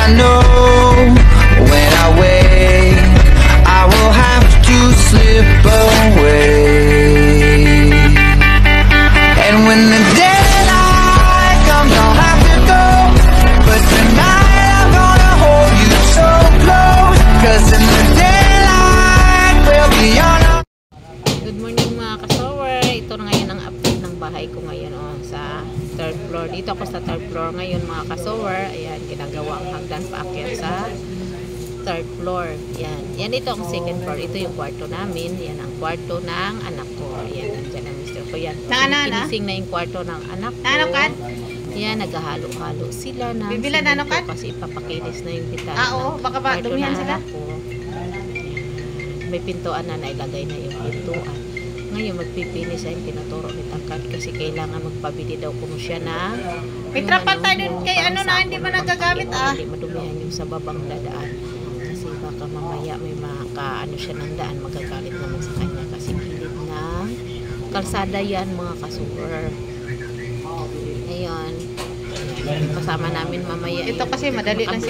I know when I wake, I will have to slip away. And when the daylight comes, I'll have to go. But tonight I'm gonna hold you so close, 'cause in the daylight we'll be on our... Good morning mga kasower. Ito na ngayon ang update ng bahay ko ngayon sa third floor. Dito ako sa third floor ngayon mga kasower. Ayan, ginagawa ang hagdan paakyat sa third floor. Yan dito ang second floor. Ito yung kwarto namin. Yan ang kwarto ng anak ko. Yan, nandiyan ang mister ko. Yan, finising na yung kwarto ng anak ko. Yan, naghahalo-halo sila na kasi ipapakinis na yung bitana. Oo, baka ba dumihan sila? May pintuan na nailagay na yung pintuan. Ngayon magpipinis ay tinuturo ni Tangkad kasi kailangan magpabili daw kung siya na may trapal tayo dun kay ano na hindi mo nagagamit hindi madumihan yung sa babang dadaan kasi baka mamaya may makaano siya ng daan, magagalit naman sa kanya kasi gilid ng kalsada yan mga kasuper. Ayun, kasama namin mamaya. Ito kasi madali lang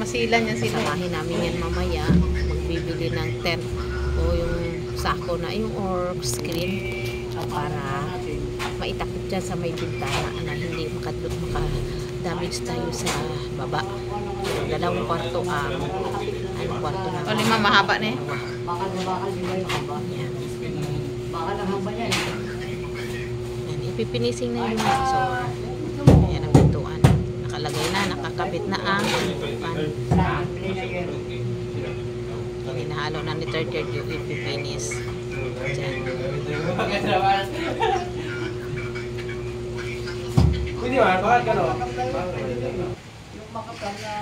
masilan yan sila. Samahin namin yan mamaya, magbibili ng tent o yung sako na yung or screen para maitakip dyan sa may bintana na hindi makadamage tayo sa baba. Dalawang kwarto anong kwarto na o lima mahaba na yan. Ipipinising na yung so yan ang pintuan, nakalagay na, nakakabit na ang pintuan. Hinahalo na ni third year yung ipipinis dyan. Pwede ba? Bakit ka no? Yung makapal na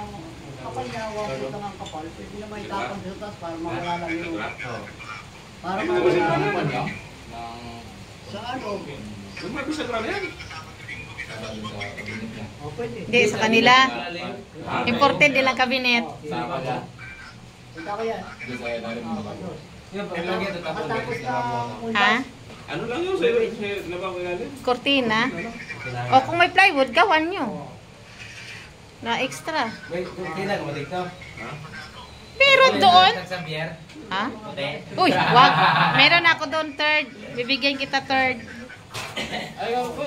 kapal niya, wawag lang ang kapal. Pwede na may tapang sa taas para mawala lang yung para mawala lang sa ano? Yung may bisa grado yan? hindi sa kanila imported nilang kabinet. Ito ko yan. Ha? Ano lang yun? Sa labang ilalim? Kortina o kung may plywood gawan nyo na extra pero doon ha? Uy, wag, meron ako doon third, bibigyan kita third. Ayaw po.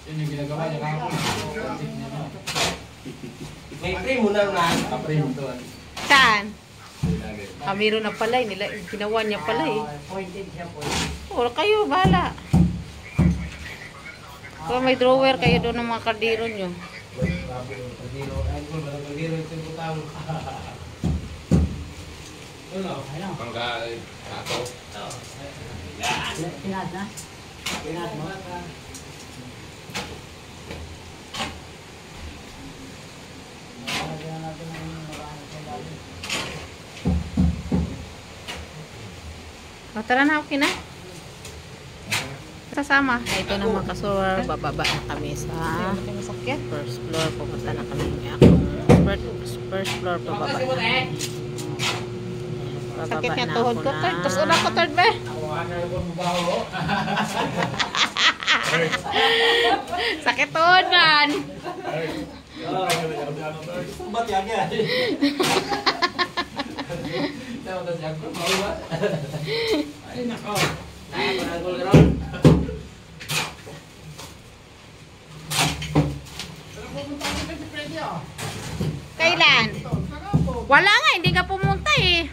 Yun yung ginagawa niya kahapon. May frame mo na nga. Frame to. Saan? Meron na pala ginawa niya pala Pointed siya po. o kayo bahala kung may drawer kayo doon ng mga kardiro nyo. Pinad na? Pinad mo? Tara na, okay na. Kasama. Ito na mga kasuwar, bababa na kami sa first floor. Pumunta na kami ng first floor, bababa na. Sakit niya tuhod ko, third. Tapos una ko, third ba? Sakit tuhod man. Ba't yan yan? Ay nako. Ay panagol ka ron. Kailan? Wala nga, hindi ka pumunta eh.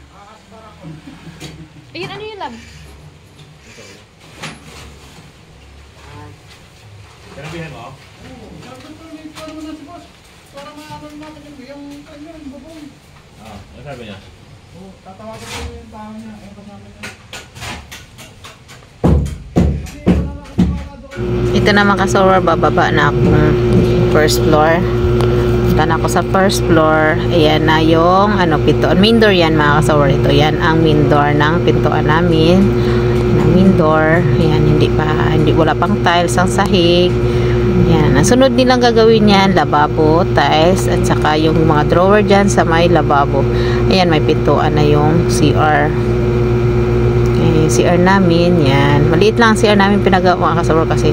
Ayun, ano yun lang? Kanabihan mo? Para maaman natin yung kanya, yung babong. Ano sabi niya? Tatawagan ko yung tao niya. Ayaw pa namin yan. Ito naman kasuwar, bababa na akong first floor. Punta na ako sa first floor. Ayan na yung pintuan. Main door yan mga kasuwar. Ito yan ang main door ng pintuan namin. Main door. Ayan, wala pang tiles ang sahig. Ayan, ang sunod nilang gagawin yan, lababo, tiles, at saka yung mga drawer dyan sa may lababo. Ayan, may pintuan na yung CR. CR namin, yan. Maliit lang ang CR namin pinagawa mga kasawar kasi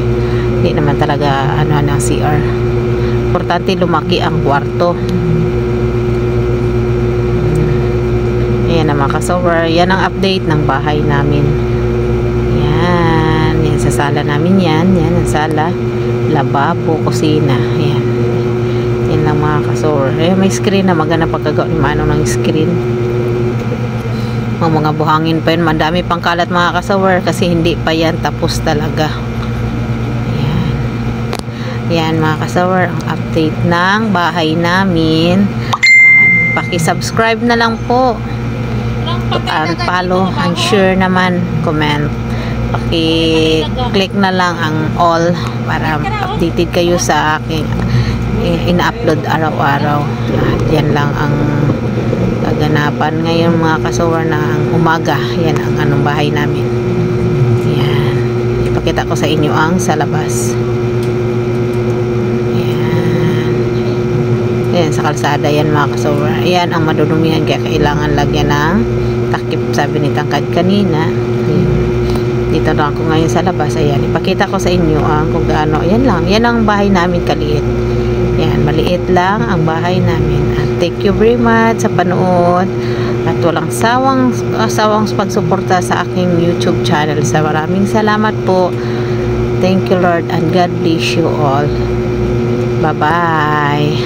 hindi naman talaga CR. importante lumaki ang kwarto. Ayan na mga kasower, yan ang update ng bahay namin. Yan sa sala namin yan ang sala, lababo, kusina. Yan lang mga kasower. May screen na maganda pagkagawa ni Manong ng screen. Mga buhangin pa yun, madami pang kalat mga kasower kasi hindi pa yan tapos talaga. Yan mga kasower, ang update ng bahay namin. Paki-subscribe na lang po. Follow and share naman, comment. Paki-click na lang ang all para updated kayo sa aking ina-upload araw-araw. Yan lang ang kaganapan ngayon mga kasower na ang umaga. Yan ang anong bahay namin. Yan. Ipakita ko sa inyo ang sa labas. Ayan, sa kalsada yan mga kasower. Ayan ang madudumihan kaya kailangan lagyan ng takip, sabi ni Tangkad kanina. Ayan. Dito na ako ngayon sa labas. Ayan, ipakita ko sa inyo ang kung gaano. Ayan lang, yan ang bahay namin kaliit. Ayan, maliit lang ang bahay namin. At thank you very much sa panood. At walang sawang pagsuporta sa aking YouTube channel. Sa maraming salamat po. Thank you Lord and God bless you all. Bye-bye.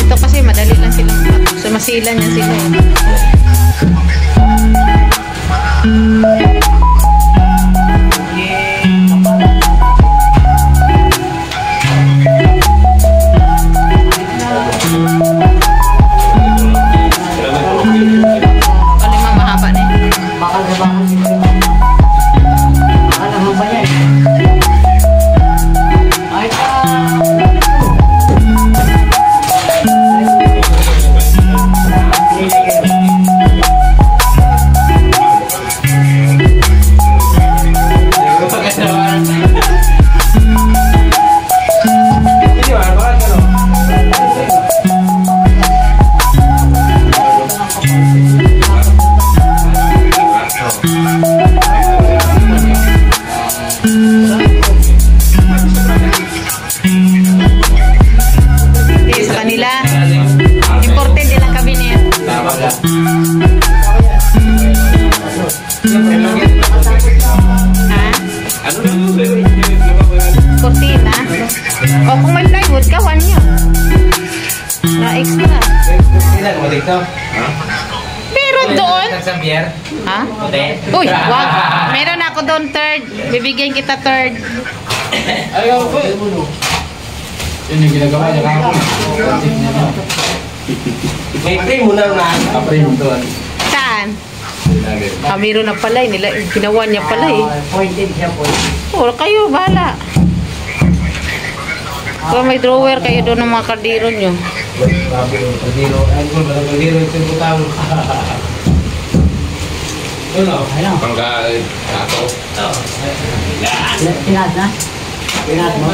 Ito kasi madali lang silang sumasilan yan sila eh. Alimang mahaba na eh. Bakal na bakal. Bakal na haba yan. Ay sa kanila. Imported din ang cabinet. Ha? Cortina. O kung may plywood, kawan nyo. Na extra. Pero doon. Ha? Uy, wag. Meron ako doon third. Bibigyan kita third. Ayaw po. Yun yung ginagawa niya kahapon. May frame mo na na. Frame doon. Saan? Meron na pala. Ginawa niya pala eh. pointed siya po. O, kayo, bahala. Kung may drawer kayo doon ng mga kaldero nyo. Kaldero. Ay, kung walang kaldero, ito yung butang. Ano? Pangka, ako. Pinat na? Pinat mo?